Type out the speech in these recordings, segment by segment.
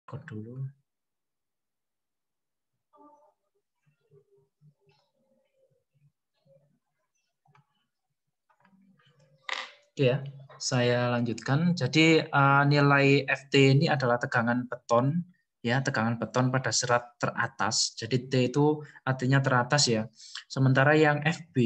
Kod dulu. Oke ya, saya lanjutkan. Jadi nilai FT ini adalah tegangan beton, ya, tegangan beton pada serat teratas. Jadi T itu artinya teratas ya. Sementara yang FB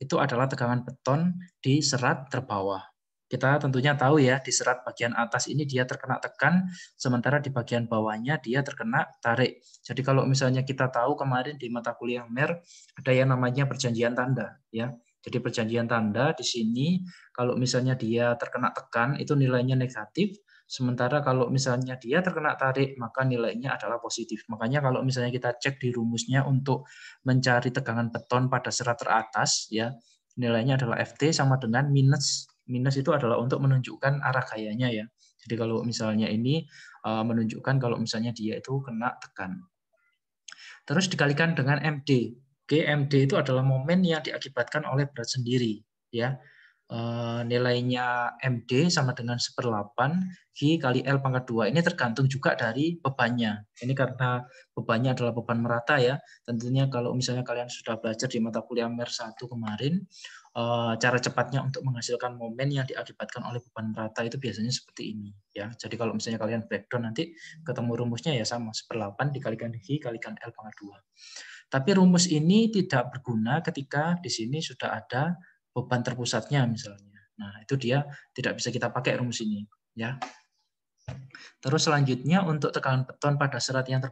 itu adalah tegangan beton di serat terbawah. Kita tentunya tahu ya, di serat bagian atas ini dia terkena tekan, sementara di bagian bawahnya dia terkena tarik. Jadi kalau misalnya kita tahu kemarin di mata kuliah MER ada yang namanya perjanjian tanda, ya. Jadi perjanjian tanda di sini kalau misalnya dia terkena tekan itu nilainya negatif, sementara kalau misalnya dia terkena tarik maka nilainya adalah positif. Makanya kalau misalnya kita cek di rumusnya untuk mencari tegangan beton pada serat teratas ya, nilainya adalah FT sama dengan minus. Minus itu adalah untuk menunjukkan arah gayanya ya. Jadi kalau misalnya ini menunjukkan kalau misalnya dia itu kena tekan. Terus dikalikan dengan MD. Oke, MD itu adalah momen yang diakibatkan oleh berat sendiri ya. Nilainya MD sama dengan 1/8 G kali L pangkat 2. Ini tergantung juga dari bebannya. Ini karena bebannya adalah beban merata ya. Tentunya kalau misalnya kalian sudah belajar di mata kuliah MER 1 kemarin, cara cepatnya untuk menghasilkan momen yang diakibatkan oleh beban merata itu biasanya seperti ini ya. Jadi kalau misalnya kalian breakdown nanti ketemu rumusnya ya sama 1/8 dikalikan G kalikan L pangkat 2. Tapi rumus ini tidak berguna ketika di sini sudah ada beban terpusatnya misalnya. Nah, itu dia tidak bisa kita pakai rumus ini ya. Terus selanjutnya untuk tekanan beton pada serat yang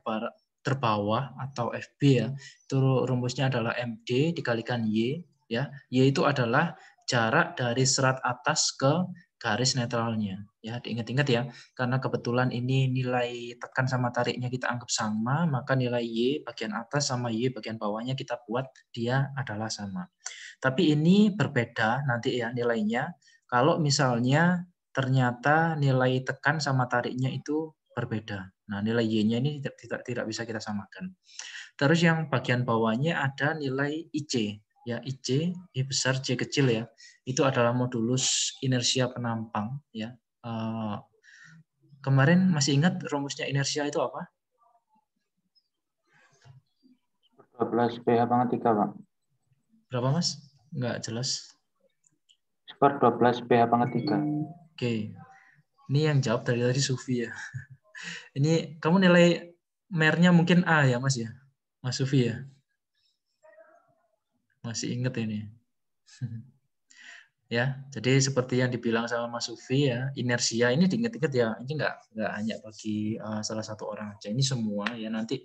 terbawah atau FB ya, itu rumusnya adalah MD dikalikan Y ya. Y itu adalah jarak dari serat atas ke garis netralnya ya. Diingat-ingat ya, karena kebetulan ini nilai tekan sama tariknya kita anggap sama, maka nilai Y bagian atas sama Y bagian bawahnya kita buat dia adalah sama. Tapi ini berbeda nanti ya nilainya kalau misalnya ternyata nilai tekan sama tariknya itu berbeda. Nah, nilai Y-nya ini tidak bisa kita samakan. Terus yang bagian bawahnya ada nilai IC. Ya, IC, I besar, C kecil ya. Itu adalah modulus inersia penampang ya. Kemarin masih ingat rumusnya inersia itu apa? 12 PH pangkat 3, Pak. Berapa, Mas? Enggak jelas. Skor 12 PH pangkat 3. Oke. Ini yang jawab dari tadi Sufi ya. Ini kamu nilai MER-nya mungkin A ya, Mas ya? Mas Sufi ya? Masih inget ini. Ya, jadi seperti yang dibilang sama Mas Sufi ya, inersia ini diinget-inget ya, ini nggak hanya bagi salah satu orang aja, ini semua ya nanti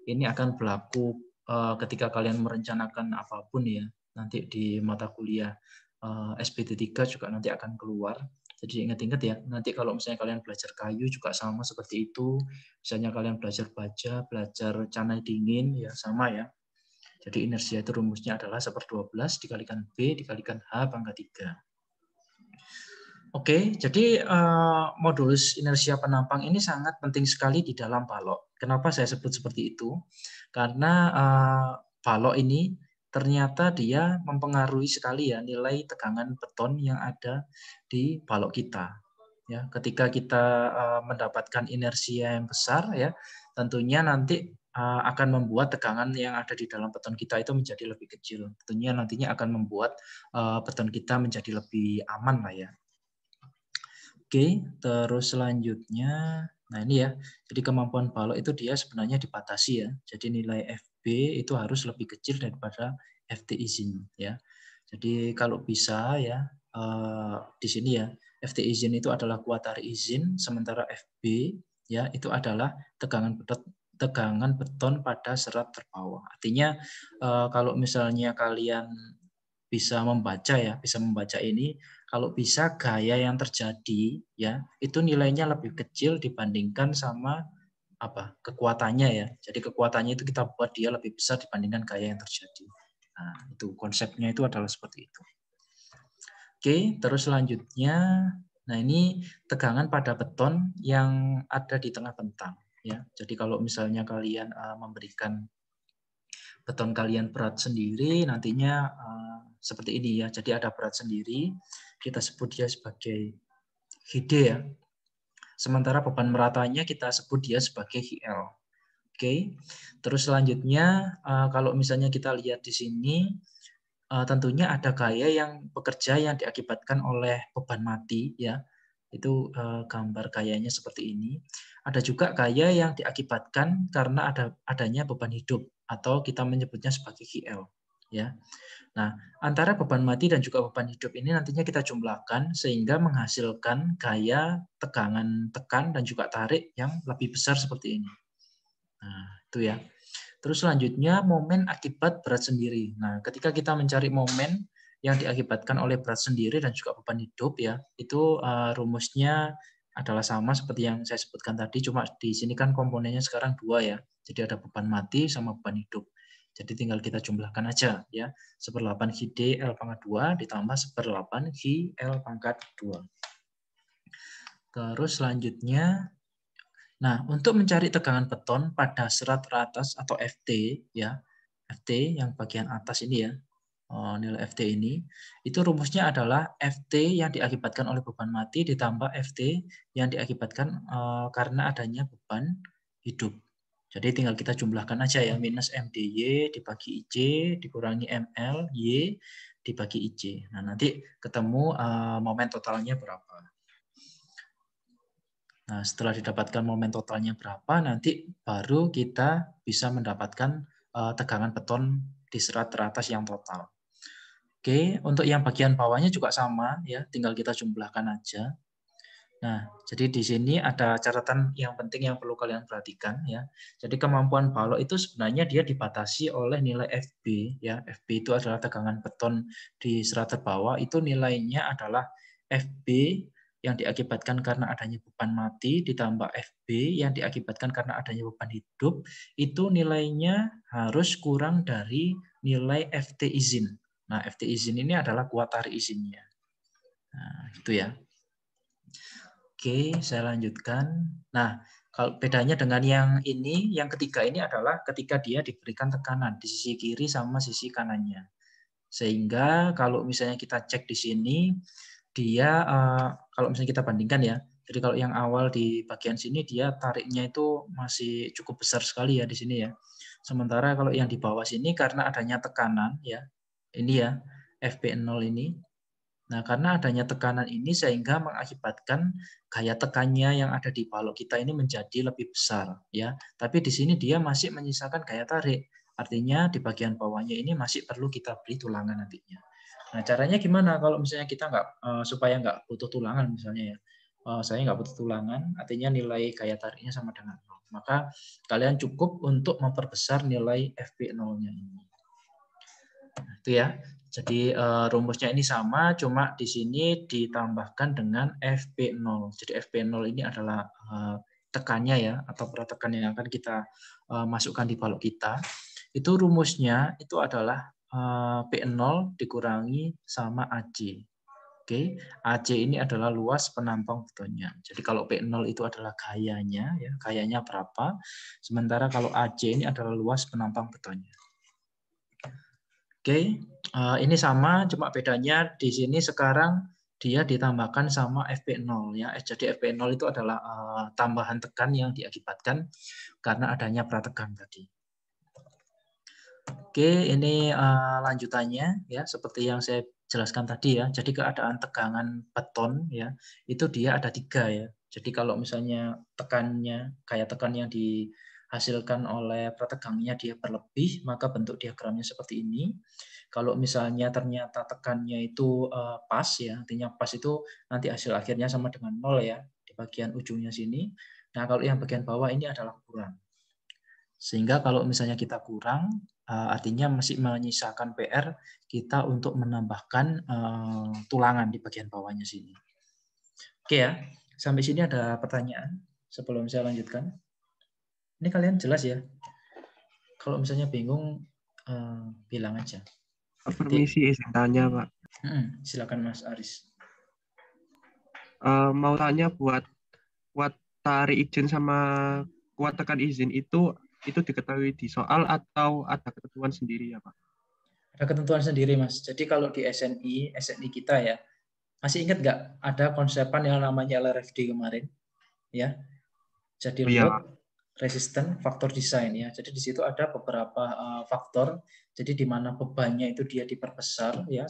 ini akan berlaku ketika kalian merencanakan apapun ya, nanti di mata kuliah SBT 3 juga nanti akan keluar. Jadi ingat-ingat ya, nanti kalau misalnya kalian belajar kayu juga sama seperti itu, misalnya kalian belajar baja, belajar canai dingin ya sama ya. Jadi inersia itu rumusnya adalah 1/12 dikalikan B dikalikan H pangkat 3. Oke, jadi modulus inersia penampang ini sangat penting sekali di dalam balok. Kenapa saya sebut seperti itu? Karena balok ini ternyata dia mempengaruhi sekali ya nilai tegangan beton yang ada di balok kita. Ya, ketika kita mendapatkan inersia yang besar ya, tentunya nanti akan membuat tegangan yang ada di dalam beton kita itu menjadi lebih kecil. Tentunya nantinya akan membuat beton kita menjadi lebih aman lah ya. Oke, terus selanjutnya, nah ini ya, jadi kemampuan balok itu dia sebenarnya dibatasi ya. Jadi nilai FB itu harus lebih kecil daripada FT izin ya. Jadi kalau bisa ya, di sini ya, FT izin itu adalah kuat tarik izin, sementara FB ya itu adalah tegangan beton pada serat terbawah. Artinya kalau misalnya kalian bisa membaca ya, bisa membaca ini, kalau bisa gaya yang terjadi ya, itu nilainya lebih kecil dibandingkan sama apa? Kekuatannya ya. Jadi kekuatannya itu kita buat dia lebih besar dibandingkan gaya yang terjadi. Nah, itu konsepnya itu adalah seperti itu. Oke, terus selanjutnya, nah ini tegangan pada beton yang ada di tengah bentang ya. Jadi kalau misalnya kalian memberikan beton kalian berat sendiri, nantinya seperti ini ya. Jadi ada berat sendiri, kita sebut dia sebagai HD ya. Sementara beban meratanya kita sebut dia sebagai HL. Oke. Terus selanjutnya kalau misalnya kita lihat di sini tentunya ada gaya yang bekerja yang diakibatkan oleh beban mati ya. Itu gambar gayanya seperti ini. Ada juga gaya yang diakibatkan karena adanya beban hidup atau kita menyebutnya sebagai GL ya. Nah, antara beban mati dan juga beban hidup ini nantinya kita jumlahkan sehingga menghasilkan gaya tegangan tekan dan juga tarik yang lebih besar seperti ini. Nah, itu ya. Terus selanjutnya momen akibat berat sendiri. Nah, ketika kita mencari momen yang diakibatkan oleh berat sendiri dan juga beban hidup ya, itu rumusnya adalah sama seperti yang saya sebutkan tadi, cuma di sini kan komponennya sekarang 2 ya. Jadi ada beban mati sama beban hidup. Jadi tinggal kita jumlahkan aja ya. 1/8 Q L pangkat 2 ditambah 1/8 Q L pangkat 2. Terus selanjutnya, nah untuk mencari tegangan beton pada serat teratas atau FT ya, FT yang bagian atas ini ya, nilai FT ini, itu rumusnya adalah FT yang diakibatkan oleh beban mati ditambah FT yang diakibatkan karena adanya beban hidup. Jadi tinggal kita jumlahkan aja ya, minus MDY dibagi IC dikurangi ML, Y dibagi IC. Nah, nanti ketemu momen totalnya berapa. Nah, setelah didapatkan momen totalnya berapa, nanti baru kita bisa mendapatkan tegangan beton di serat teratas yang total. Oke, untuk yang bagian bawahnya juga sama ya, tinggal kita jumlahkan aja. Nah, jadi di sini ada catatan yang penting yang perlu kalian perhatikan ya. Jadi kemampuan balok itu sebenarnya dia dibatasi oleh nilai FB ya. FB itu adalah tegangan beton di serat terbawah, itu nilainya adalah FB yang diakibatkan karena adanya beban mati ditambah FB yang diakibatkan karena adanya beban hidup, itu nilainya harus kurang dari nilai FT izin. Nah, FT izin ini adalah kuat tarik izinnya. Nah, gitu ya. Oke, saya lanjutkan. Nah, kalau bedanya dengan yang ini, yang ketiga ini adalah ketika dia diberikan tekanan di sisi kiri sama sisi kanannya. Sehingga kalau misalnya kita cek di sini, dia kalau misalnya kita bandingkan ya, jadi kalau yang awal di bagian sini dia tariknya itu masih cukup besar sekali ya di sini ya. Sementara kalau yang di bawah sini karena adanya tekanan ya, ini ya FP0 ini. Nah, karena adanya tekanan ini sehingga mengakibatkan gaya tekannya yang ada di balok kita ini menjadi lebih besar ya. Tapi di sini dia masih menyisakan gaya tarik. Artinya di bagian bawahnya ini masih perlu kita beli tulangan nantinya. Nah, caranya gimana kalau misalnya kita supaya nggak butuh tulangan misalnya ya. Saya nggak butuh tulangan, artinya nilai gaya tariknya sama dengan 0. Maka kalian cukup untuk memperbesar nilai FP0-nya ini. Nah, itu ya. Jadi rumusnya ini sama, cuma di sini ditambahkan dengan FP0. Jadi FP0 ini adalah tekannya ya, atau berat tekan yang akan kita masukkan di balok kita. Itu rumusnya itu adalah P0 dikurangi sama AC. Oke, AC ini adalah luas penampang betonnya. Jadi kalau P0 itu adalah gayanya, ya, gayanya berapa. Sementara kalau AC ini adalah luas penampang betonnya. Oke, ini sama, cuma bedanya di sini sekarang dia ditambahkan sama FP0 ya. Jadi FP0 itu adalah tambahan tekan yang diakibatkan karena adanya prategan tadi. Oke, ini lanjutannya ya, seperti yang saya jelaskan tadi ya. Jadi keadaan tegangan beton ya, itu dia ada 3 ya. Jadi kalau misalnya tekannya, kayak tekan yang dihasilkan oleh prategangnya dia berlebih, maka bentuk diagramnya seperti ini. Kalau misalnya ternyata tekannya itu pas ya, artinya pas itu nanti hasil akhirnya sama dengan 0 ya, di bagian ujungnya sini. Nah, kalau yang bagian bawah ini adalah kurang. Sehingga kalau misalnya kita kurang, artinya masih menyisakan PR kita untuk menambahkan tulangan di bagian bawahnya sini. Oke ya, sampai sini ada pertanyaan sebelum saya lanjutkan. Ini kalian jelas ya? Kalau misalnya bingung, bilang aja. Permisi, izin tanya, Pak. Silakan Mas Aris. Mau tanya buat tarik izin sama kuat tekan izin itu diketahui di soal atau ada ketentuan sendiri ya, Pak? Ada ketentuan sendiri, Mas. Jadi kalau di SNI kita ya, masih ingat nggak ada konsepan yang namanya LRFD kemarin? ya. Jadi Oh, iya. load, resisten, faktor desain ya. Jadi di situ ada beberapa faktor. Jadi di mana bebannya itu dia diperbesar ya,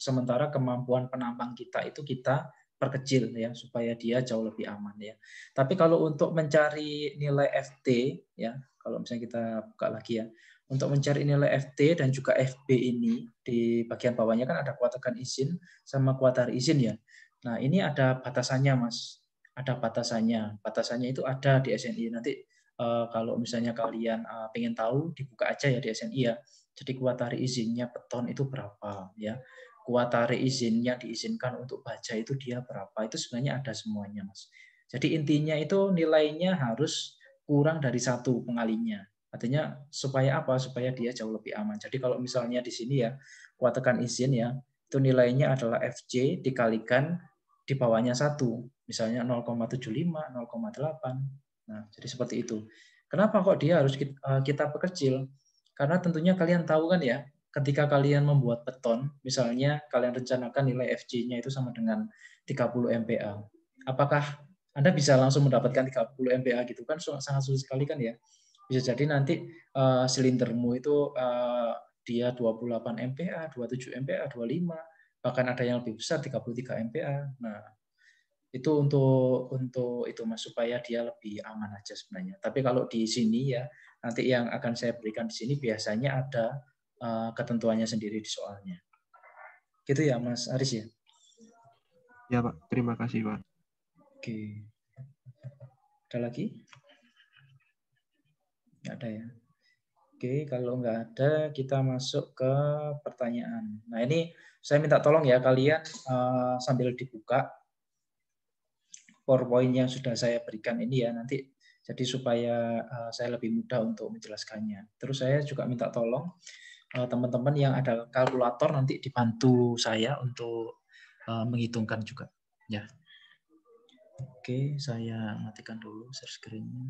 sementara kemampuan penambang kita itu kita perkecil ya supaya dia jauh lebih aman ya. Tapi kalau untuk mencari nilai FT ya, kalau misalnya kita buka lagi ya, untuk mencari nilai FT dan juga FB ini di bagian bawahnya kan ada kuat tekan izin sama kuat tarik izin ya. Nah, ini ada batasannya, Mas. Ada batasannya. Batasannya itu ada di SNI. Nanti kalau misalnya kalian pengen tahu, dibuka aja ya di SNI ya. Jadi kuat tarik izinnya beton itu berapa ya. Kuat tarik izinnya diizinkan untuk baja itu dia berapa. Itu sebenarnya ada semuanya, Mas. Jadi intinya itu nilainya harus kurang dari 1 pengalinya. Artinya supaya apa? Supaya dia jauh lebih aman. Jadi kalau misalnya di sini ya, kuat tekan izin ya, itu nilainya adalah FJ dikalikan di bawahnya 1. Misalnya 0,75, 0,8. Nah, jadi seperti itu. Kenapa kok dia harus kita perkecil? Karena tentunya kalian tahu kan ya, ketika kalian membuat beton, misalnya kalian rencanakan nilai FJ-nya itu sama dengan 30 MPa. Apakah Anda bisa langsung mendapatkan 30 MPa gitu kan? Sangat sulit sekali kan ya. Bisa jadi nanti silindermu itu dia 28 MPa, 27 MPa, 25, bahkan ada yang lebih besar 33 MPa. Nah, itu untuk itu Mas, supaya dia lebih aman aja sebenarnya. Tapi kalau di sini ya nanti yang akan saya berikan di sini biasanya ada ketentuannya sendiri di soalnya. Gitu ya Mas Aris ya. Ya, Pak. Terima kasih, Pak. Oke. Ada lagi? Nggak ada ya. Oke, kalau nggak ada kita masuk ke pertanyaan. Nah ini saya minta tolong ya kalian sambil dibuka PowerPoint yang sudah saya berikan ini ya nanti, jadi supaya saya lebih mudah untuk menjelaskannya. Terus saya juga minta tolong teman-teman yang ada kalkulator nanti dibantu saya untuk menghitungkan juga ya. Oke, saya matikan dulu share screen-nya.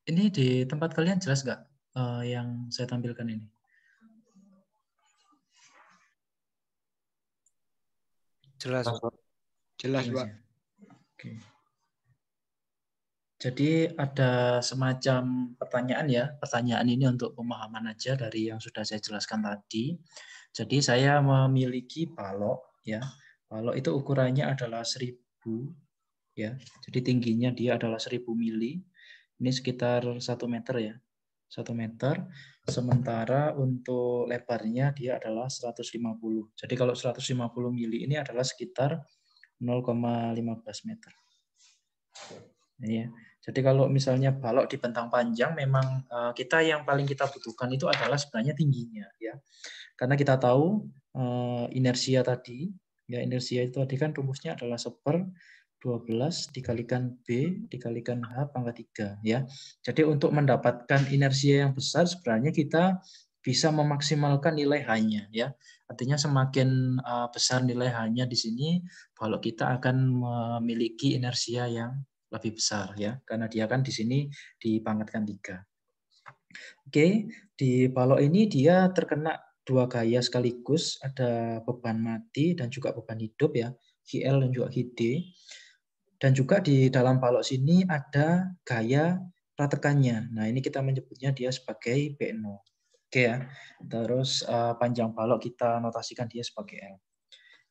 Ini di tempat kalian jelas nggak yang saya tampilkan ini? Jelas, Pak. Jelas, Pak. Ya? Oke. Jadi ada semacam pertanyaan ya. Pertanyaan ini untuk pemahaman aja dari yang sudah saya jelaskan tadi. Jadi saya memiliki balok ya. Balok itu ukurannya adalah 1000 ya. Jadi tingginya dia adalah 1000 mili. Ini sekitar 1 meter ya. 1 meter. Sementara untuk lebarnya dia adalah 150. Jadi kalau 150 mili ini adalah sekitar 0,15 meter. Ya. Jadi kalau misalnya balok dibentang panjang, memang kita yang paling kita butuhkan itu adalah sebenarnya tingginya, ya. Karena kita tahu inersia tadi, ya inersia itu tadi kan rumusnya adalah 1/12 dikalikan B dikalikan H pangkat 3, ya. Jadi untuk mendapatkan inersia yang besar sebenarnya kita bisa memaksimalkan nilai H-nya, ya. Artinya semakin besar nilai H-nya di sini, balok kita akan memiliki inersia yang lebih besar ya, karena dia kan di sini dipangkatkan 3. Oke, di balok ini dia terkena 2 gaya sekaligus, ada beban mati dan juga beban hidup ya, GL dan juga GD. Dan juga di dalam balok sini ada gaya ratekannya. Nah, ini kita menyebutnya dia sebagai B0. Oke ya. Terus panjang balok kita notasikan dia sebagai L.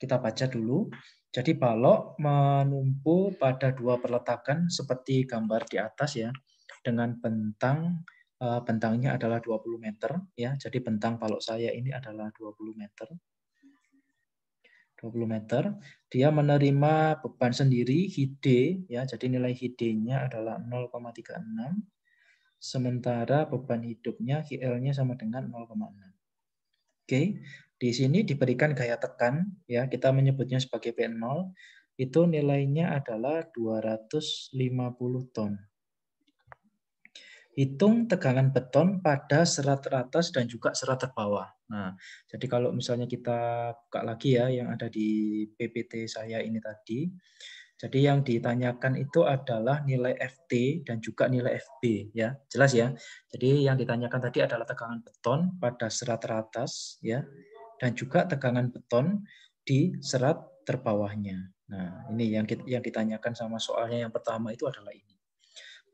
Kita baca dulu. Jadi balok menumpu pada 2 peletakan seperti gambar di atas ya, dengan bentangnya adalah 20 meter ya. Jadi bentang balok saya ini adalah 20 meter. 20 meter. Dia menerima beban sendiri HD ya. Jadi nilai HD-nya adalah 0,36. Sementara beban hidupnya HL-nya sama dengan 0,6. Oke, di sini diberikan gaya tekan ya, kita menyebutnya sebagai P0. Itu nilainya adalah 250 ton. Hitung tegangan beton pada serat teratas dan juga serat terbawah. Nah, jadi kalau misalnya kita buka lagi ya yang ada di PPT saya ini tadi. Jadi yang ditanyakan itu adalah nilai FT dan juga nilai FB ya. Jelas ya. Jadi yang ditanyakan tadi adalah tegangan beton pada serat teratas ya dan juga tegangan beton di serat terbawahnya. Nah, ini yang ditanyakan sama soalnya yang pertama itu adalah ini.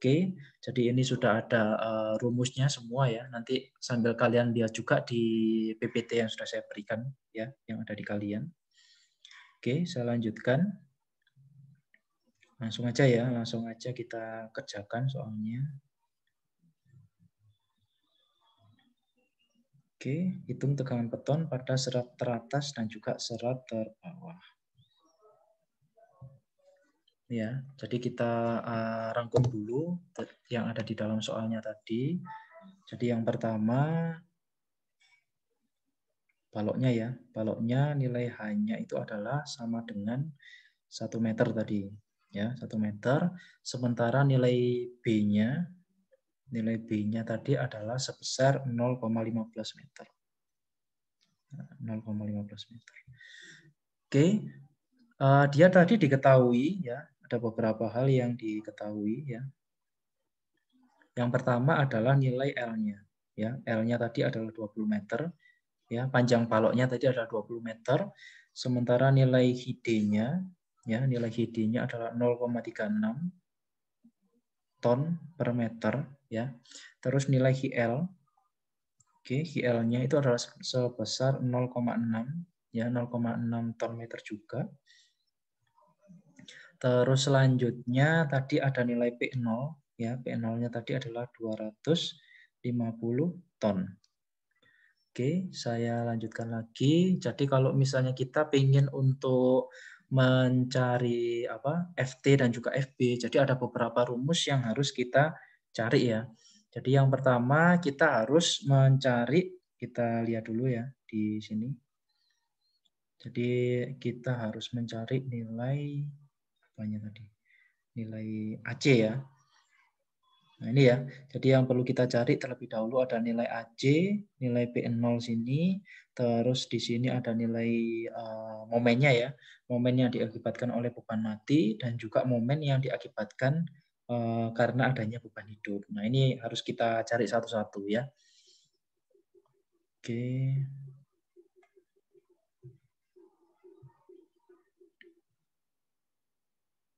Oke, jadi ini sudah ada rumusnya semua ya. Nanti sambil kalian lihat juga di PPT yang sudah saya berikan ya, yang ada di kalian. Oke, saya lanjutkan. Langsung aja ya, langsung aja kita kerjakan soalnya. Oke, hitung tegangan beton pada serat teratas dan juga serat terbawah. Ya, jadi kita rangkum dulu yang ada di dalam soalnya tadi. Jadi yang pertama baloknya ya, baloknya nilai H-nya itu adalah sama dengan 1 meter tadi, ya 1 meter. Sementara nilai B-nya tadi adalah sebesar 0,15 meter. 0,15 meter. Oke, dia tadi diketahui ya. Ada beberapa hal yang diketahui ya. Yang pertama adalah nilai L-nya. Ya, L-nya tadi adalah 20 meter. Ya, panjang baloknya tadi adalah 20 meter. Sementara nilai HD-nya ya, nilai HD-nya adalah 0,36 ton per meter ya. Terus nilai HL. Oke, HL-nya itu adalah sebesar 0,6 ya, 0,6 ton meter juga. Terus selanjutnya tadi ada nilai P0 ya, P0-nya tadi adalah 250 ton. Oke, saya lanjutkan lagi. Jadi kalau misalnya kita ingin untuk mencari FT dan juga FB, jadi ada beberapa rumus yang harus kita cari ya. Jadi yang pertama kita harus mencari, kita lihat dulu ya di sini. Jadi kita harus mencari nilai tadi nilai AC ya. Nah ini ya, jadi yang perlu kita cari terlebih dahulu ada nilai AC, nilai P0 sini, terus di sini ada nilai momennya ya, momen yang diakibatkan oleh beban mati dan juga momen yang diakibatkan karena adanya beban hidup. Nah ini harus kita cari satu-satu ya. Oke.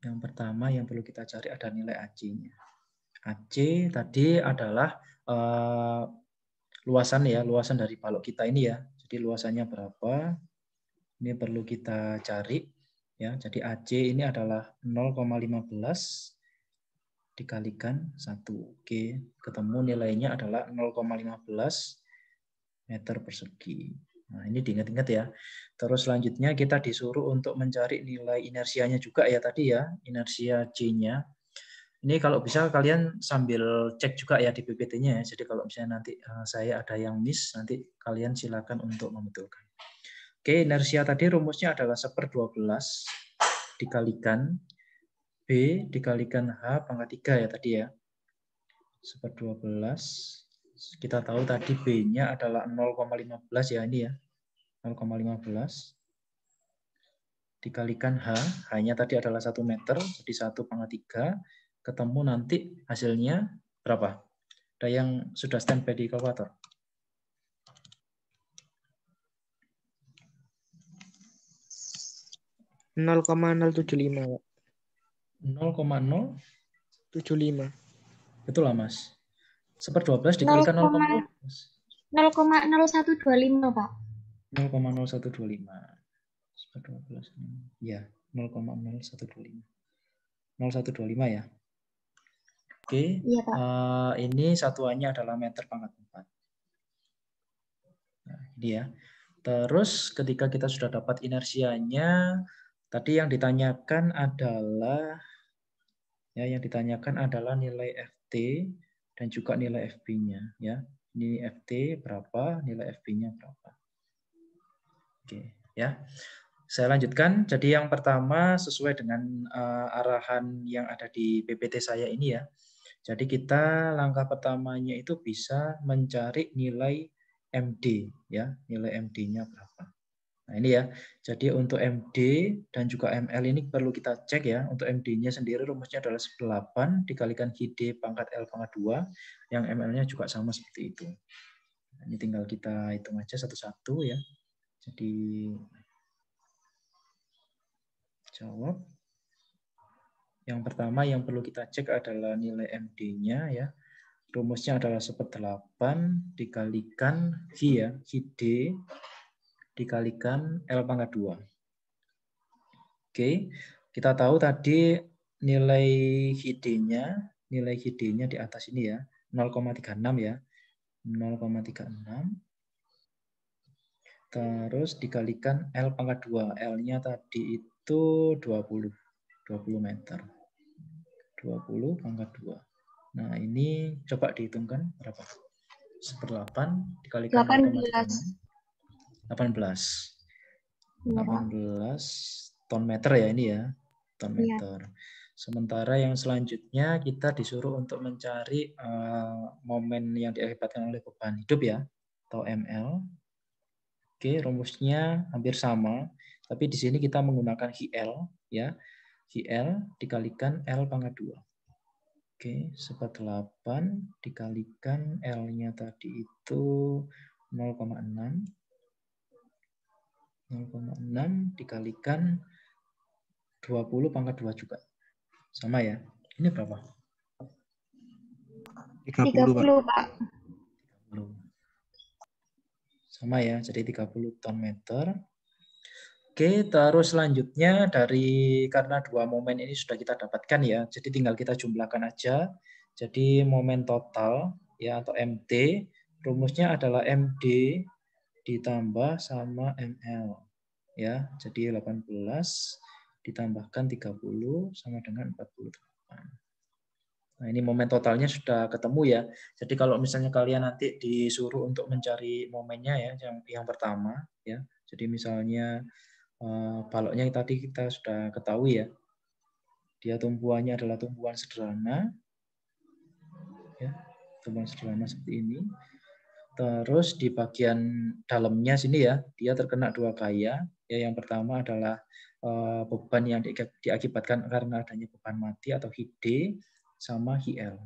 Yang pertama yang perlu kita cari ada nilai AC-nya. AC tadi adalah luasan ya, luasan dari balok kita ini ya. Jadi luasannya berapa? Ini perlu kita cari ya. Jadi AC ini adalah 0,15 dikalikan 1. Oke, ketemu nilainya adalah 0,15 meter persegi. Nah, ini diingat-ingat ya. Terus selanjutnya kita disuruh untuk mencari nilai inersianya juga ya tadi ya, inersia C-nya. Ini kalau bisa kalian sambil cek juga ya di PPT-nya ya. Jadi kalau misalnya nanti saya ada yang miss, nanti kalian silakan untuk membetulkan. Oke, inersia tadi rumusnya adalah 1/12 dikalikan B dikalikan H pangkat 3 ya tadi ya. 1/12. Kita tahu tadi B-nya adalah 0,15 ya ini ya. 0,15 dikalikan H. H-nya tadi adalah 1 meter, jadi 1 pangkat 3. Ketemu nanti hasilnya berapa? Ada yang sudah standby di kalkulator? .075. 0,075. Betul lah Mas. 1/12 dikalikan 0,0. 0,0125 Pak. 0,0125. 1/12. Ya, 0,0125. 0125 ya. Oke. Iya, Pak. Ini satuannya adalah meter pangkat 4. Nah, ini ya. Terus ketika kita sudah dapat inersianya, tadi yang ditanyakan adalah nilai Ft dan juga nilai Fb-nya ya. Ini Ft berapa, nilai Fb-nya berapa. Oke, ya. Saya lanjutkan. Jadi yang pertama sesuai dengan arahan yang ada di PPT saya ini ya. Jadi kita langkah pertamanya itu bisa mencari nilai MD ya, nilai MD-nya berapa. Nah, ini ya. Jadi untuk MD dan juga ML ini perlu kita cek ya. Untuk MD-nya sendiri rumusnya adalah 8 dikalikan HD pangkat L pangkat 2, yang ML-nya juga sama seperti itu. Nah, ini tinggal kita hitung aja satu-satu ya. Jadi jawab. Yang pertama yang perlu kita cek adalah nilai MD-nya ya. Rumusnya adalah 8 dikalikan V ya, HD dikalikan L pangkat 2. Oke, kita tahu tadi nilai HD-nya di atas ini ya, 0,36 ya. 0,36. Terus dikalikan L pangkat 2. L-nya tadi itu 20 meter. 20 pangkat 2. Nah, ini coba dihitungkan berapa? 8 dikalikan 0,36. 18 ton meter ya ini ya. Ton meter. Sementara yang selanjutnya kita disuruh untuk mencari momen yang diakibatkan oleh beban hidup ya, atau ML. Oke, rumusnya hampir sama, tapi di sini kita menggunakan HL ya. HL dikalikan L pangkat 2. Oke, 8 dikalikan L-nya tadi itu 0,6. 0,6 dikalikan 20 pangkat 2 juga. Sama ya. Ini berapa? 30, Pak. 30. Sama ya, jadi 30 ton meter. Oke, terus selanjutnya karena dua momen ini sudah kita dapatkan ya, jadi tinggal kita jumlahkan aja. Jadi momen total ya atau MT, rumusnya adalah MD ditambah sama ML ya. Jadi 18 ditambahkan 30 sama dengan 48. Nah, ini momen totalnya sudah ketemu ya. Jadi kalau misalnya kalian nanti disuruh untuk mencari momennya ya, yang pertama ya. Jadi misalnya baloknya tadi kita sudah ketahui ya. Dia tumpuannya adalah tumpuan sederhana. Ya, tumpuan sederhana seperti ini. Terus di bagian dalamnya sini ya, dia terkena dua gaya. Ya, yang pertama adalah beban yang diakibatkan karena adanya beban mati atau HD sama HL.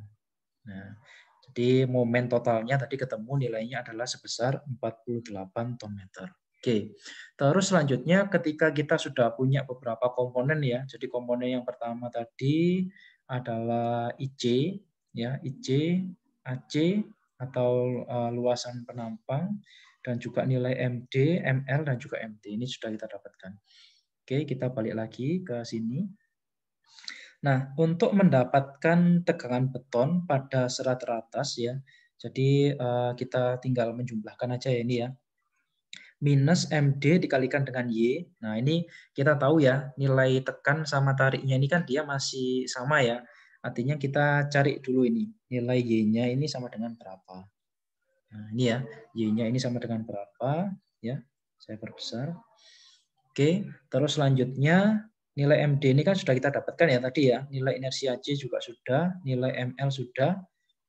Nah, jadi momen totalnya tadi ketemu nilainya adalah sebesar 48 ton meter. Oke, terus selanjutnya ketika kita sudah punya beberapa komponen ya, jadi komponen yang pertama tadi adalah IC, ya IC, AC atau luasan penampang, dan juga nilai MD, ML dan juga MT ini sudah kita dapatkan. Oke, kita balik lagi ke sini. Nah, untuk mendapatkan tegangan beton pada serat teratas ya, jadi kita tinggal menjumlahkan aja ya ini ya. Minus MD dikalikan dengan Y. Nah, ini kita tahu ya, nilai tekan sama tariknya ini kan dia masih sama ya. Artinya kita cari dulu ini, nilai Y-nya ini sama dengan berapa. Nah, ini ya, Y-nya ini sama dengan berapa, ya. Saya perbesar. Oke, terus selanjutnya nilai MD ini kan sudah kita dapatkan ya tadi ya. Nilai inersia C juga sudah, nilai ML sudah,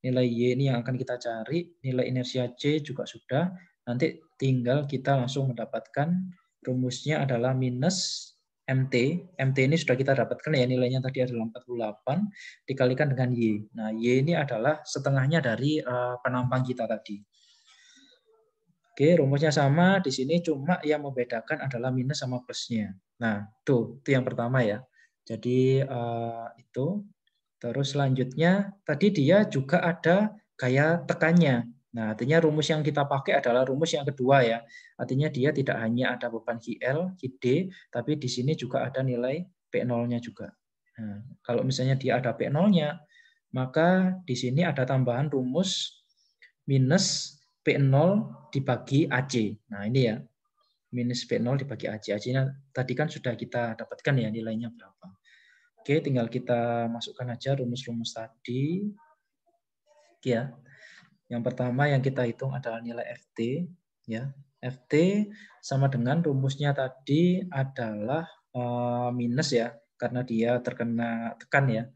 nilai Y ini yang akan kita cari, nilai inersia C juga sudah. Nanti tinggal kita langsung mendapatkan rumusnya adalah minus MT. MT ini sudah kita dapatkan ya, nilainya tadi adalah 48 dikalikan dengan Y. Nah, Y ini adalah setengahnya dari penampang kita tadi. Oke, rumusnya sama di sini, cuma yang membedakan adalah minus sama plusnya. Nah, itu yang pertama ya. Jadi itu. Terus selanjutnya tadi dia juga ada gaya tekannya. Nah, artinya rumus yang kita pakai adalah rumus yang kedua ya. Artinya dia tidak hanya ada beban HL, HD, tapi di sini juga ada nilai P0-nya juga. Nah, kalau misalnya dia ada P0-nya, maka di sini ada tambahan rumus minus P0 dibagi AC. Nah, ini ya. minus P0 dibagi AC. AC-nya tadi kan sudah kita dapatkan ya nilainya berapa. Oke, tinggal kita masukkan aja rumus-rumus tadi. Ya. Yang pertama yang kita hitung adalah nilai FT. Ya. FT sama dengan rumusnya tadi adalah minus ya, karena dia terkena tekan ya.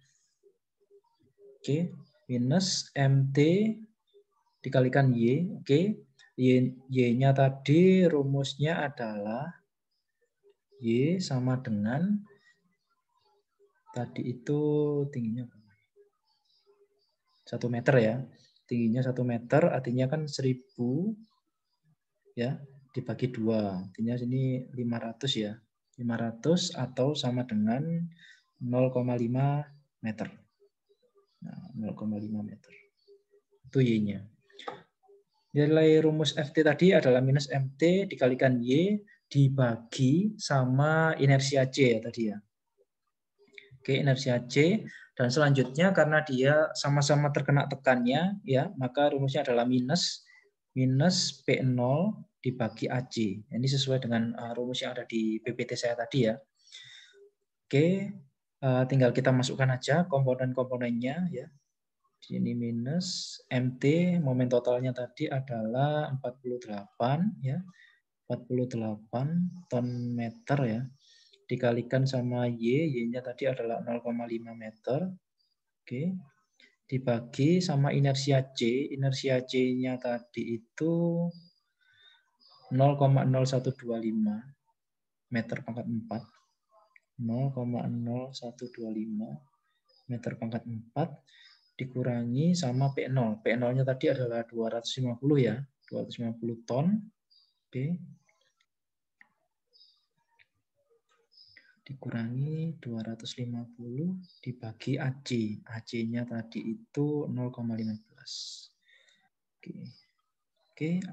Oke, minus MT dikalikan Y. Oke, Y-nya tadi rumusnya adalah Y sama dengan tadi itu tingginya 1 meter ya. Tingginya 1 meter artinya kan 1000 ya dibagi 2. Artinya sini 500 ya. 500 atau sama dengan 0,5 meter. Nah, 0,5 meter. Itu Y-nya. Nilai rumus FT tadi adalah minus MT dikalikan Y dibagi sama inersia C ya tadi ya. Oke, inersia C. Dan selanjutnya karena dia sama-sama terkena tekannya, ya maka rumusnya adalah minus P0 dibagi AC. Ini sesuai dengan rumus yang ada di PPT saya tadi ya. Oke, tinggal kita masukkan aja komponen-komponennya ya. Ini minus MT, momen totalnya tadi adalah 48 ya. 48 ton meter ya. Dikalikan sama Y-nya tadi adalah 0,5 meter. Oke. Dibagi sama inersia C. Inersia C-nya tadi itu 0,0125 meter pangkat 4. 0,0125 meter pangkat 4 dikurangi sama P0. P0-nya tadi adalah 250 ya. 250 ton. Oke. Dikurangi 250 dibagi AC. AC-nya tadi itu 0,15. Oke. Oke,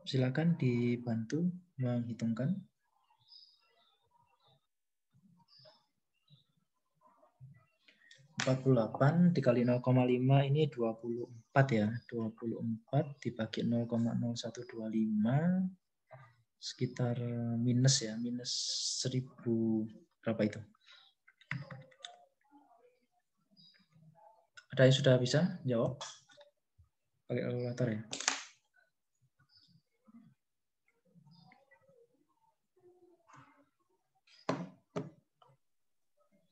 silakan dibantu menghitungkan. 48 dikali 0,5 ini 24 ya. 24 dibagi 0,0125 sekitar minus ya, minus 1000 berapa itu? Ada yang sudah bisa jawab? Pakai kalkulator ya.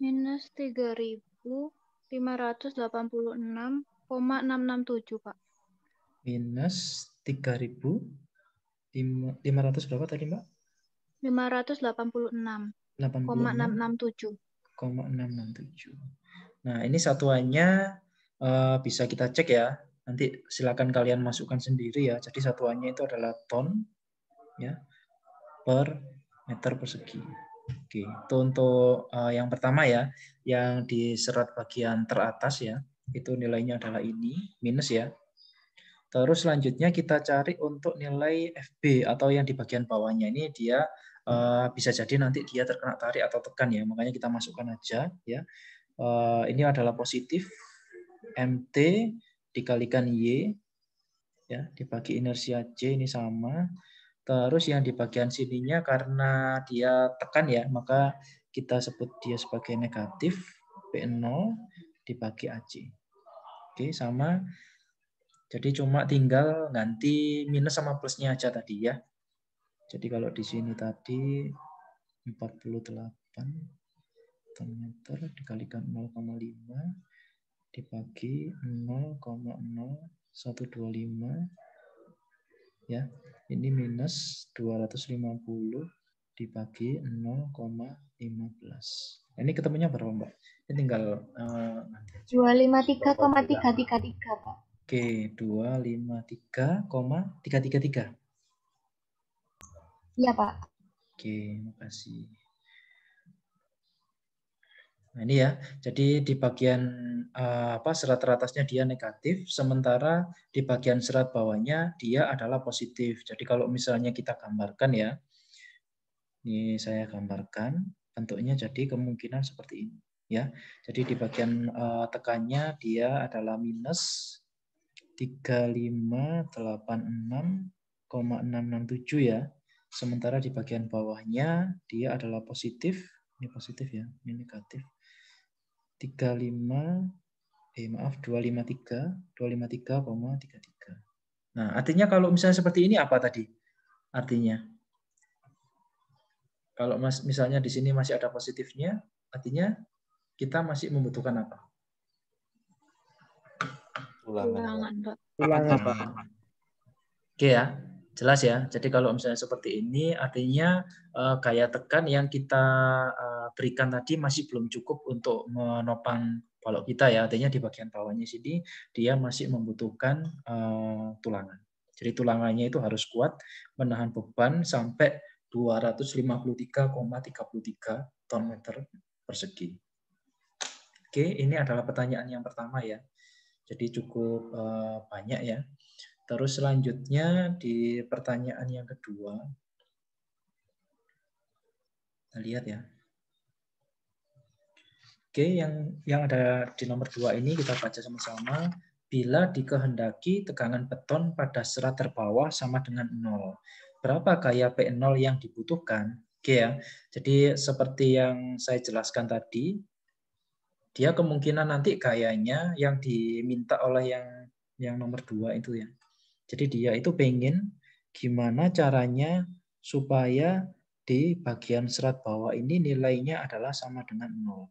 Minus 3.586,667 Pak. Minus 3.500 berapa tadi Mbak? 586,667. 667. Nah, ini satuannya bisa kita cek ya. Nanti silakan kalian masukkan sendiri ya. Jadi satuannya itu adalah ton ya per meter persegi. Oke, itu untuk yang pertama ya, yang di serat bagian teratas ya. Itu nilainya adalah ini, minus ya. Terus selanjutnya kita cari untuk nilai FB atau yang di bagian bawahnya ini dia bisa jadi nanti dia terkena tarik atau tekan ya, makanya kita masukkan aja ya. Ini adalah positif MT dikalikan Y ya dibagi inersia C ini sama. Terus yang di bagian sininya karena dia tekan ya, maka kita sebut dia sebagai negatif P0 dibagi AC. Oke, sama. Jadi cuma tinggal ganti minus sama plusnya aja tadi ya. Jadi kalau di sini tadi 48 ton meter dikalikan 0,5 dibagi 0,0125 ya. Ini minus 250 dibagi 0,15. Ini ketemunya berapa Mbak? Ini tinggal 253,333 Pak. Oke, 253,333. Iya Pak. Oke, makasih. Nah, ini ya. Jadi di bagian serat teratasnya dia negatif, sementara di bagian serat bawahnya dia adalah positif. Jadi kalau misalnya kita gambarkan ya, ini saya gambarkan bentuknya jadi kemungkinan seperti ini ya. Jadi di bagian tekannya dia adalah minus 3586,667 ya, Sementara di bagian bawahnya dia adalah positif. Ini positif ya, ini negatif. 253,33. Nah, artinya kalau misalnya seperti ini apa tadi? Artinya, kalau misalnya di sini masih ada positifnya, artinya kita masih membutuhkan apa? Ulangan, Pak. Ulangan, Pak. Oke ya, jelas ya. Jadi kalau misalnya seperti ini, artinya gaya tekan yang kita berikan tadi masih belum cukup untuk menopang balok kita ya. Artinya di bagian bawahnya sini dia masih membutuhkan tulangan. Jadi tulangannya itu harus kuat menahan beban sampai 253,33 ton meter persegi. Oke, ini adalah pertanyaan yang pertama ya. Jadi cukup banyak ya. Terus selanjutnya di pertanyaan yang kedua, kita lihat ya. Oke, yang ada di nomor 2 ini kita baca sama-sama. Bila dikehendaki tegangan beton pada serat terbawah sama dengan 0. Berapa gaya P0 yang dibutuhkan? Oke ya. Jadi seperti yang saya jelaskan tadi, dia kemungkinan nanti gayanya yang diminta oleh yang nomor 2 itu ya. Jadi dia itu pengen gimana caranya supaya di bagian serat bawah ini nilainya adalah sama dengan 0.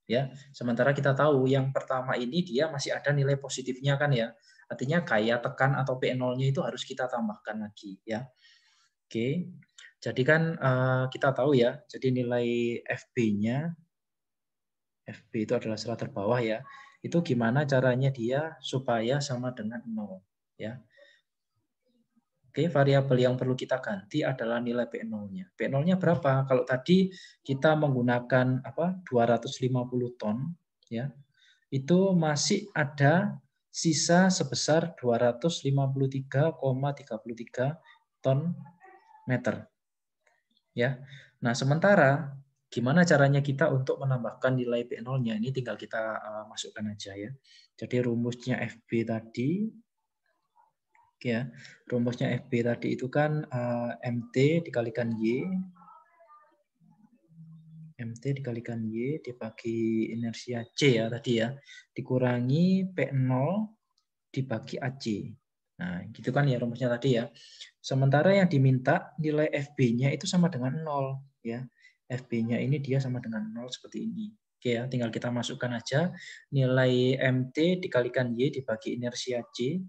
Ya, sementara kita tahu yang pertama ini dia masih ada nilai positifnya kan ya. Artinya gaya tekan atau P0-nya itu harus kita tambahkan lagi ya. Oke. Jadi kan kita tahu ya, jadi nilai FB-nya, FB itu adalah serat terbawah ya. Itu gimana caranya dia supaya sama dengan 0 ya. Oke, variabel yang perlu kita ganti adalah nilai P0-nya. P0-nya berapa? Kalau tadi kita menggunakan 250 ton ya. Itu masih ada sisa sebesar 253,33 ton meter. Ya. Nah, sementara gimana caranya kita untuk menambahkan nilai P0-nya? Ini tinggal kita masukkan aja ya. Jadi rumusnya FB tadi ya, rumusnya FB tadi itu kan MT dikalikan Y, MT dikalikan Y dibagi inersia C ya tadi ya, dikurangi P0 dibagi AC. Nah, gitu kan ya rumusnya tadi ya. Sementara yang diminta nilai FB-nya itu sama dengan 0 ya. FB-nya ini dia sama dengan 0 seperti ini. Oke ya, tinggal kita masukkan aja nilai MT dikalikan Y dibagi inersia C.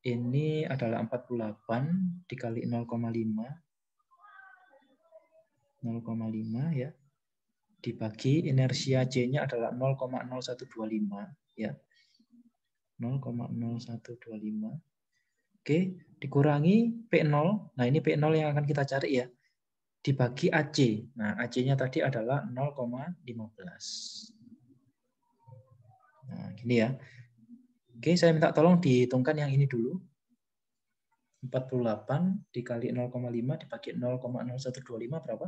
Ini adalah 48 dikali 0,5. 0,5 ya. Dibagi inersia C-nya adalah 0,0125 ya. 0,0125. Oke, dikurangi P0. Nah, ini P0 yang akan kita cari ya. Dibagi AC. Nah, AC-nya tadi adalah 0,15. Nah, gini ya. Oke, saya minta tolong dihitungkan yang ini dulu. 48 dikali 0,5 dibagi 0,0125 berapa?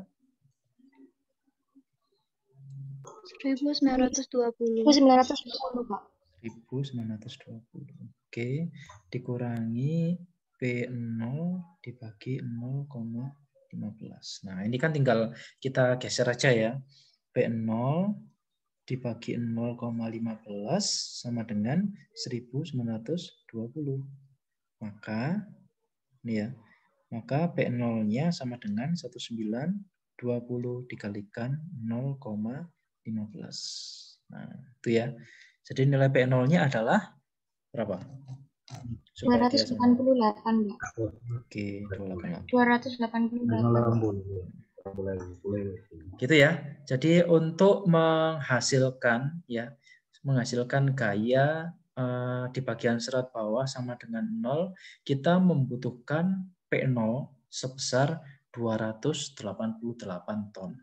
1920. 1920, Pak. 1920. Oke, dikurangi P0 dibagi 0,15. Nah, ini kan tinggal kita geser aja ya. P0 dibagi 0,15 sama dengan 1920. Maka ini ya. Maka P0-nya sama dengan 1920 dikalikan 0,15. Nah, itu ya. Jadi nilai P0-nya adalah berapa? 288, Pak. Oke, 288. 288. Gitu ya. Jadi untuk menghasilkan gaya di bagian serat bawah sama dengan 0, kita membutuhkan P0 sebesar 288 ton.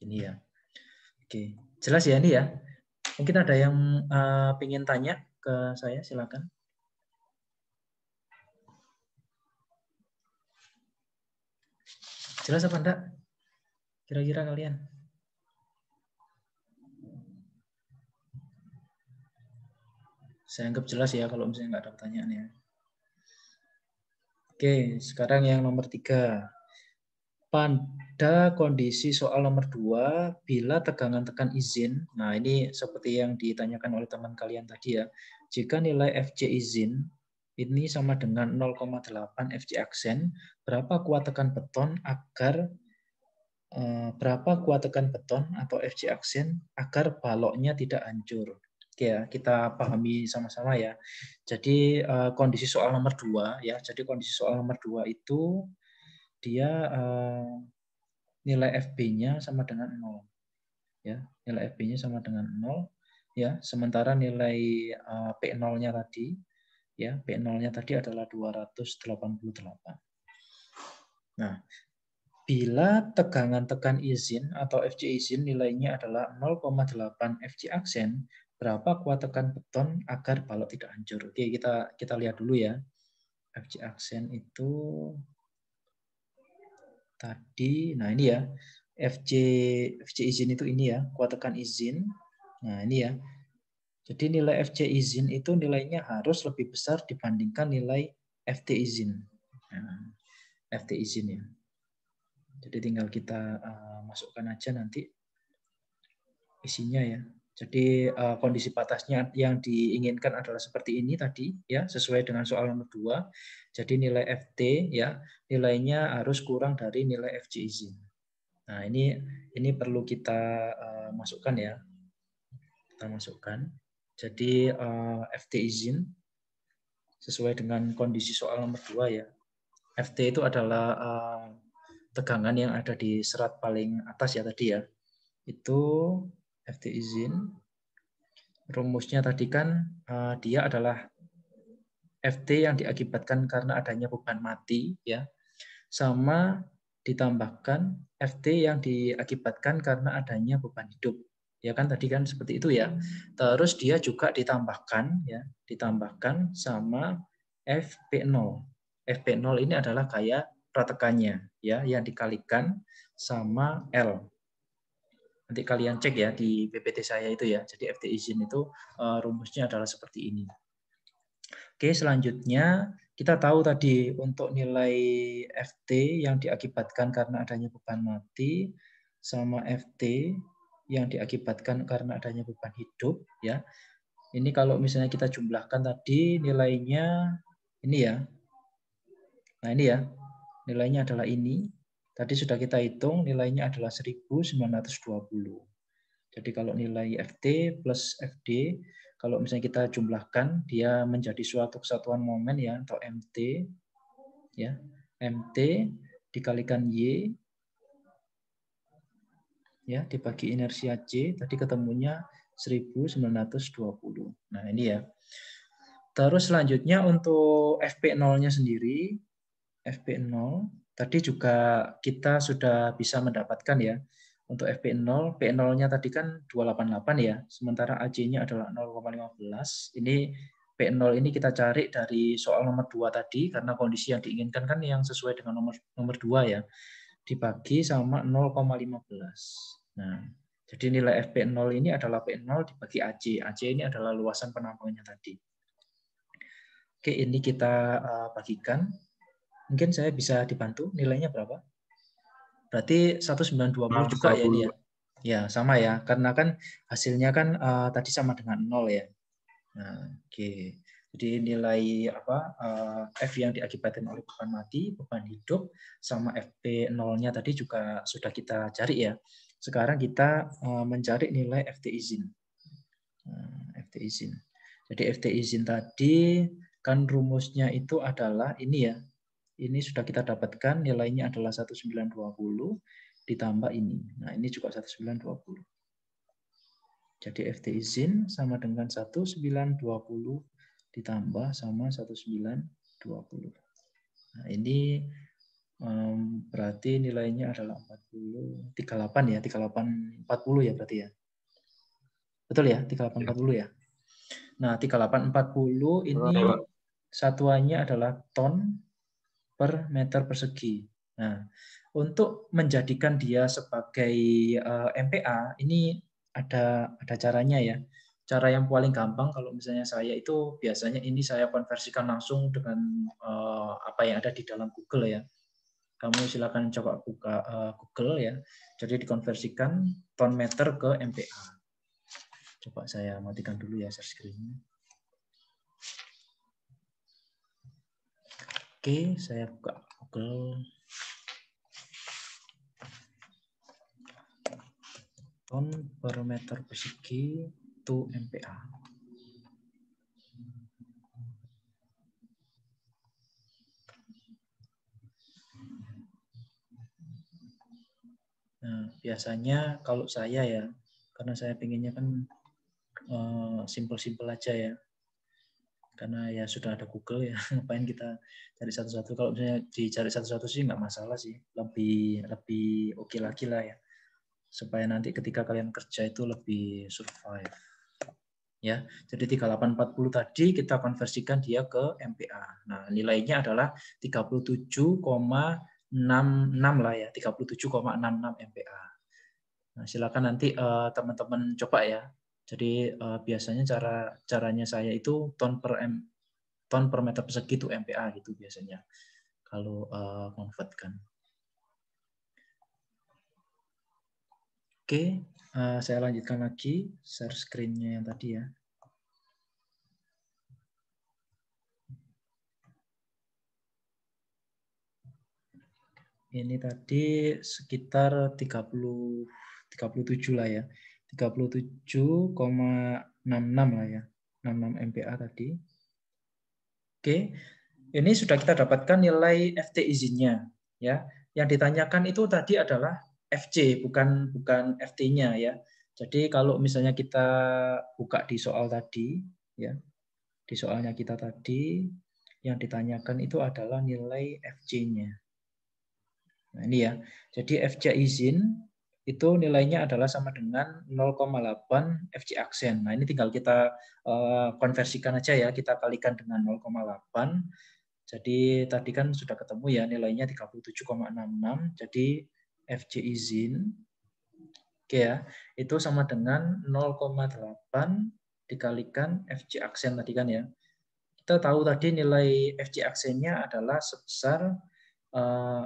Ini ya. Oke, jelas ya ini ya. Mungkin ada yang ingin tanya ke saya, silakan. Jelas apa enggak? Kira-kira kalian? Saya anggap jelas ya kalau misalnya nggak ada pertanyaan ya. Oke, sekarang yang nomor 3. pada kondisi soal nomor 2, bila tegangan tekan izin, nah ini seperti yang ditanyakan oleh teman kalian tadi ya, jika nilai Fj izin ini sama dengan 0,8 Fj aksen, berapa kuat tekan beton atau Fj aksen agar baloknya tidak hancur. Oke ya, kita pahami sama-sama ya. Jadi kondisi soal nomor 2 ya, jadi kondisi soal nomor 2 itu dia nilai FB-nya sama dengan 0. Ya, nilai FB-nya sama dengan 0 ya. Sementara nilai P0-nya tadi ya, P0-nya tadi adalah 288. Nah, bila tegangan tekan izin atau Fj izin nilainya adalah 0,8 Fj aksen, berapa kuat tekan beton agar balok tidak hancur? Oke, kita lihat dulu ya. Fj aksen itu tadi, nah ini ya, Fj izin itu ini ya, kuat tekan izin. Nah ini ya, jadi nilai Fj izin itu nilainya harus lebih besar dibandingkan nilai Ft izin. Nah, Ft izin ya. Jadi tinggal kita masukkan aja nanti isinya ya. Jadi kondisi batasnya yang diinginkan adalah seperti ini tadi ya, sesuai dengan soal nomor 2. Jadi nilai Ft ya, nilainya harus kurang dari nilai Fj izin. Nah, ini perlu kita masukkan ya. Kita masukkan. Jadi Ft izin sesuai dengan kondisi soal nomor 2 ya. Ft itu adalah tegangan yang ada di serat paling atas ya tadi ya. Itu Ft izin, rumusnya tadi kan dia adalah Ft yang diakibatkan karena adanya beban mati ya, sama ditambahkan Ft yang diakibatkan karena adanya beban hidup. Ya kan tadi kan seperti itu ya. Terus dia juga ditambahkan ya, ditambahkan sama Fp0. Fp0 ini adalah kayak pratekannya ya, yang dikalikan sama L. Nanti kalian cek ya di PPT saya itu ya. Jadi Ft izin itu rumusnya adalah seperti ini. Oke, selanjutnya kita tahu tadi untuk nilai Ft yang diakibatkan karena adanya beban mati sama Ft yang diakibatkan karena adanya beban hidup ya. Ini kalau misalnya kita jumlahkan tadi nilainya ini ya. Nah, ini ya. Nilainya adalah ini. Tadi sudah kita hitung nilainya adalah 1920. Jadi kalau nilai Ft plus Fd, kalau misalnya kita jumlahkan, dia menjadi suatu kesatuan momen ya, atau Mt. Ya, Mt dikalikan Y, ya dibagi inersia J, tadi ketemunya 1920. Nah ini ya. Terus selanjutnya untuk Fp0-nya sendiri, Fp0 tadi juga kita sudah bisa mendapatkan ya. Untuk Fp0, P0-nya tadi kan 288 ya, sementara AC-nya adalah 0,15. Ini P0 ini kita cari dari soal nomor 2 tadi, karena kondisi yang diinginkan kan yang sesuai dengan nomor 2 ya, dibagi sama 0,15. Nah, jadi nilai Fp0 ini adalah P0 dibagi AC. AC ini adalah luasan penampungannya tadi. Oke, ini kita bagikan. Mungkin saya bisa dibantu, nilainya berapa? Berarti 1920 juga ya ini ya. Ya, sama ya. Karena kan hasilnya kan tadi sama dengan 0 ya. Nah, oke. Jadi nilai F yang diakibatkan oleh beban mati, beban hidup, sama Fp0-nya tadi juga sudah kita cari ya. Sekarang kita mencari nilai Ft izin. Ft izin. Jadi Ft izin tadi kan rumusnya itu adalah ini ya. Ini sudah kita dapatkan, nilainya adalah 1920 ditambah ini. Nah, ini juga 1920. Jadi Ft izin sama dengan 1920 ditambah sama 1920. Nah, ini berarti nilainya adalah 38 ya, 3840 ya berarti ya. Betul ya, 3840 ya. Nah, 3840 ini satuannya adalah ton per meter persegi. Nah, untuk menjadikan dia sebagai MPa ini ada caranya ya. Cara yang paling gampang kalau misalnya saya itu biasanya ini saya konversikan langsung dengan apa yang ada di dalam Google ya. kamu silakan coba buka Google ya. Jadi dikonversikan ton meter ke MPa. Coba saya matikan dulu ya share screen-nya. Oke, saya buka Google. Ton per meter persegi to MPa. Nah, biasanya kalau saya ya, karena saya pinginnya kan simpel-simpel aja ya. Karena ya sudah ada Google ya, ngapain kita cari satu-satu. Kalau misalnya dicari satu-satu sih nggak masalah sih, lebih oke lagi lah ya. Supaya nanti ketika kalian kerja itu lebih survive. Ya, jadi 3840 tadi kita konversikan dia ke MPa. Nah, nilainya adalah 37,66 lah ya, 37,66 MPa. Nah, silakan nanti teman-teman coba ya. Jadi biasanya caranya saya itu ton per meter persegi itu MPa gitu biasanya kalau convertkan. Oke, saya lanjutkan lagi share screen-nya yang tadi ya. Ini tadi sekitar 37 lah ya. 37,66 lah ya. 66 MPa tadi. Oke. Ini sudah kita dapatkan nilai FT izinnya ya. Yang ditanyakan itu tadi adalah FC bukan FT-nya ya. Jadi kalau misalnya kita buka di soal tadi ya. Di soalnya kita tadi yang ditanyakan itu adalah nilai FC-nya. Nah, ini ya. Jadi FC izin itu nilainya adalah sama dengan 0,8 FC aksen. Nah, ini tinggal kita konversikan aja ya, kita kalikan dengan 0,8. Jadi tadi kan sudah ketemu ya nilainya 37,66. Jadi FC izin oke ya, itu sama dengan 0,8 dikalikan FC aksen tadi kan ya. Kita tahu tadi nilai FC aksennya adalah sebesar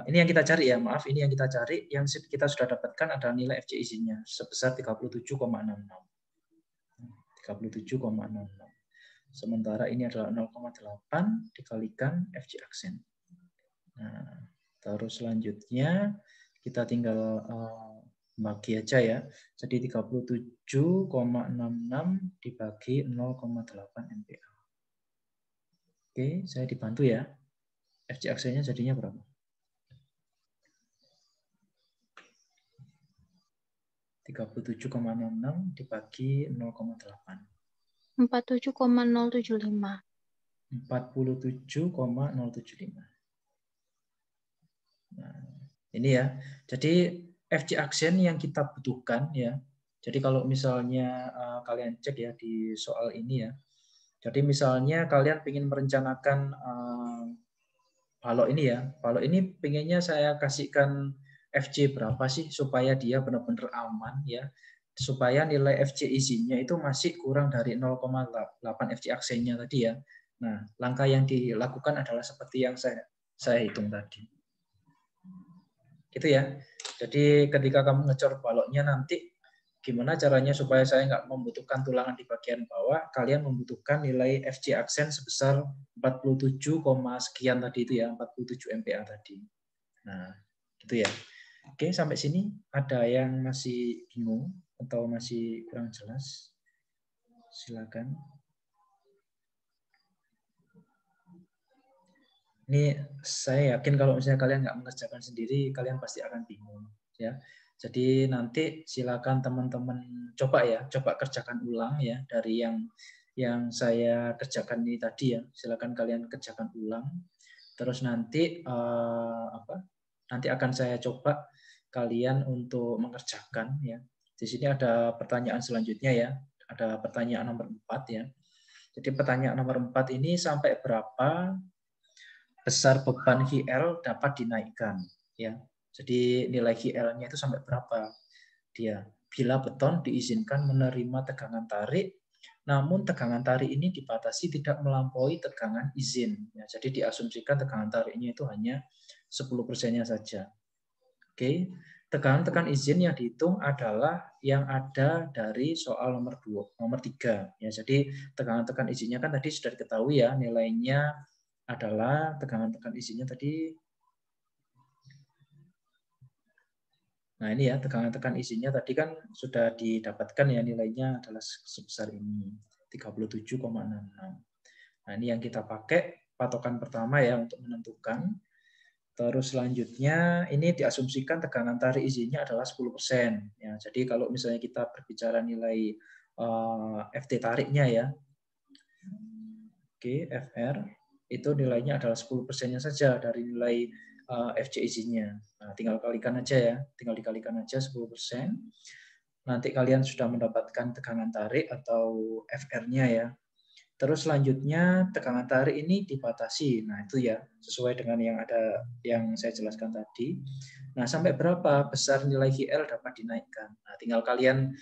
ini yang kita cari ya, maaf, ini yang kita cari, yang kita sudah dapatkan adalah nilai FC izinnya sebesar 37,66. 37,66. Sementara ini adalah 0,8 dikalikan FC aksen. Nah, terus selanjutnya kita tinggal bagi aja ya. Jadi 37,66 dibagi 0,8 MPa. Oke, saya dibantu ya. FC aksennya jadinya berapa? 37,66 dibagi 0,8. 47,075. 47,075. Nah, ini ya. Jadi FC aksen yang kita butuhkan ya. Jadi kalau misalnya kalian cek ya di soal ini ya. Jadi misalnya kalian ingin merencanakan balok ini ya. Balok ini pengennya saya kasihkan FC berapa sih supaya dia benar-benar aman ya. Supaya nilai FC izinnya itu masih kurang dari 0,8 FC aksennya tadi ya. Nah, langkah yang dilakukan adalah seperti yang saya hitung tadi. Gitu ya. Jadi ketika kamu ngecor baloknya nanti gimana caranya supaya saya nggak membutuhkan tulangan di bagian bawah, kalian membutuhkan nilai FC aksen sebesar 47, sekian tadi itu ya, 47 MPa tadi. Nah, gitu ya. Oke, sampai sini ada yang masih bingung atau masih kurang jelas? Silakan. Ini saya yakin kalau misalnya kalian nggak mengerjakan sendiri, kalian pasti akan bingung. Ya, jadi nanti silakan teman-teman coba ya, coba kerjakan ulang ya dari yang saya kerjakan ini tadi ya. Silakan kalian kerjakan ulang. Terus nanti nanti akan saya coba kalian untuk mengerjakan ya. Di sini ada pertanyaan selanjutnya ya. Ada pertanyaan nomor 4 ya. Jadi pertanyaan nomor 4 ini sampai berapa besar beban HL dapat dinaikkan ya. Jadi nilai HL-nya itu sampai berapa dia bila beton diizinkan menerima tegangan tarik namun tegangan tarik ini dibatasi tidak melampaui tegangan izin. Ya, jadi diasumsikan tegangan tariknya itu hanya 10%-nya saja. Oke, tegangan izin yang dihitung adalah yang ada dari soal nomor 3. Ya, jadi tegangan izinnya kan tadi sudah diketahui ya, nilainya adalah tegangan izinnya tadi. Nah, ini ya tegangan izinnya tadi kan sudah didapatkan ya, nilainya adalah sebesar ini 37,66. Nah, ini yang kita pakai patokan pertama ya untuk menentukan. Terus selanjutnya ini diasumsikan tegangan tarik izinnya adalah 10%. Ya, jadi kalau misalnya kita berbicara nilai FT tariknya ya. Oke, FR itu nilainya adalah 10%-nya saja dari nilai FC izinnya. Nah, tinggal kalikan aja ya, tinggal dikalikan aja 10%. Nanti kalian sudah mendapatkan tegangan tarik atau FR-nya ya. Terus selanjutnya tegangan tarik ini dibatasi. Nah, itu ya sesuai dengan yang saya jelaskan tadi. Nah, sampai berapa besar nilai GL dapat dinaikkan. Nah, tinggal kalian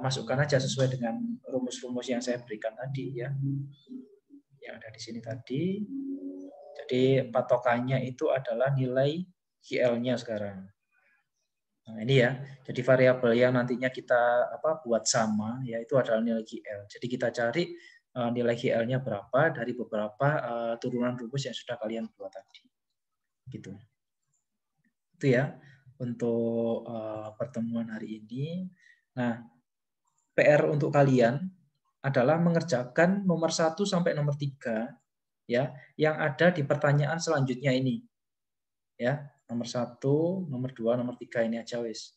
masukkan aja sesuai dengan rumus-rumus yang saya berikan tadi ya. Yang ada di sini tadi. Jadi patokannya itu adalah nilai GL-nya sekarang. Nah, ini ya. Jadi variabel yang nantinya kita buat sama yaitu adalah nilai GL. Jadi kita cari nilai GL-nya berapa dari beberapa turunan rumus yang sudah kalian buat tadi. Gitu. Itu ya untuk pertemuan hari ini. Nah, PR untuk kalian adalah mengerjakan nomor 1 sampai nomor 3 ya, yang ada di pertanyaan selanjutnya ini. Ya, nomor 1, nomor 2, nomor 3 ini aja wis.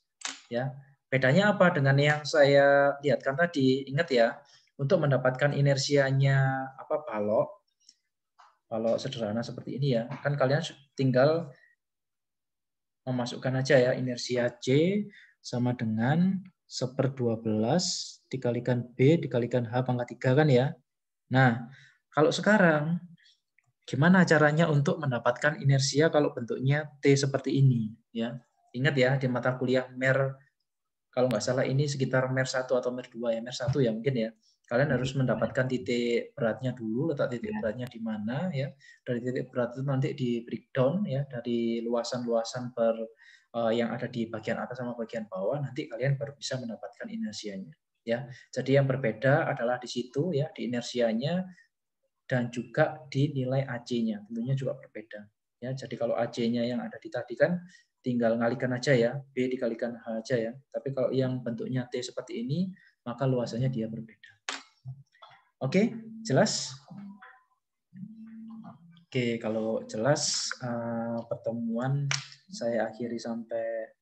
Ya. Bedanya apa dengan yang saya lihatkan tadi? Ingat ya, untuk mendapatkan inersianya balok sederhana seperti ini ya. Kan kalian tinggal memasukkan aja ya, inersia C sama dengan 1/12 dikalikan B dikalikan H pangkat 3 kan ya. Nah, kalau sekarang gimana caranya untuk mendapatkan inersia kalau bentuknya T seperti ini ya. Ingat ya di mata kuliah MER kalau nggak salah ini sekitar MER 1 atau MER 2 ya, MER 1 ya mungkin ya. Kalian harus mendapatkan titik beratnya dulu, letak titik beratnya di mana ya. Dari titik berat itu nanti di breakdown ya dari luasan-luasan yang ada di bagian atas sama bagian bawah, nanti kalian baru bisa mendapatkan inersianya ya. Jadi yang berbeda adalah di situ ya, di inersianya dan juga di nilai AC-nya, tentunya juga berbeda. Ya, jadi kalau AC-nya yang ada di tadi kan tinggal ngalikan aja ya, B dikalikan H aja ya. Tapi kalau yang bentuknya T seperti ini, maka luasannya dia berbeda. Oke, jelas? Oke, kalau jelas pertemuan saya akhiri sampai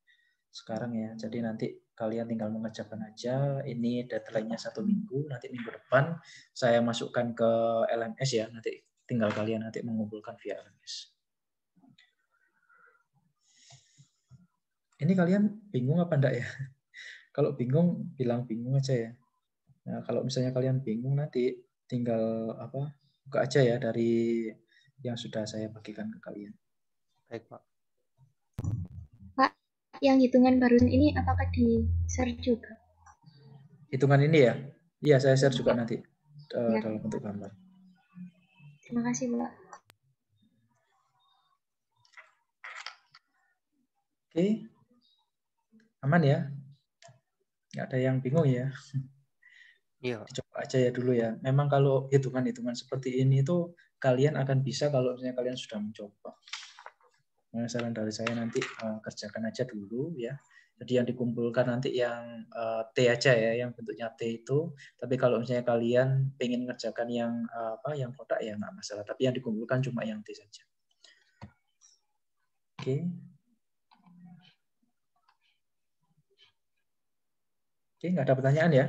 sekarang ya. Jadi nanti kalian tinggal mengerjakan aja. Ini deadline-nya 1 minggu. Nanti minggu depan saya masukkan ke LMS ya. Nanti tinggal kalian nanti mengumpulkan via LMS. Ini kalian bingung apa enggak ya? Kalau bingung bilang bingung aja ya. Nah, kalau misalnya kalian bingung nanti tinggal buka aja ya dari yang sudah saya bagikan ke kalian. Baik, Pak. Pak, yang hitungan barusan ini apakah di-share juga? Hitungan ini ya? Iya, saya share juga nanti dalam bentuk gambar. Terima kasih, Pak. Oke. Aman ya? Nggak ada yang bingung ya? Iya. Coba aja ya dulu ya. Memang kalau hitungan-hitungan seperti ini itu kalian akan bisa kalau misalnya kalian sudah mencoba. Nah, saran dari saya nanti kerjakan aja dulu ya. Jadi yang dikumpulkan nanti yang T aja ya, yang bentuknya T itu. Tapi kalau misalnya kalian pengen ngerjakan yang yang kotak ya nggak masalah. Tapi yang dikumpulkan cuma yang T saja. Oke. Oke, nggak ada pertanyaan ya?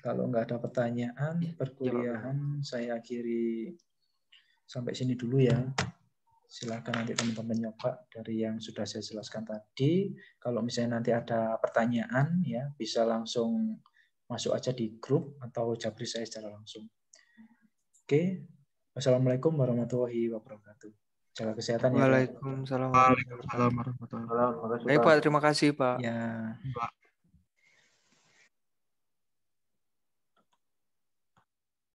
Kalau nggak ada pertanyaan, perkuliahan saya akhiri sampai sini dulu ya. Silakan nanti teman-teman nyoba dari yang sudah saya jelaskan tadi. Kalau misalnya nanti ada pertanyaan, ya bisa langsung masuk aja di grup atau japri saya secara langsung. Oke, wassalamualaikum warahmatullahi wabarakatuh. Jaga kesehatan ya. Waalaikumsalam warahmatullahi wabarakatuh. Halo, makasih, Baik, Pak. Pak. Terima kasih, Pak. Ya.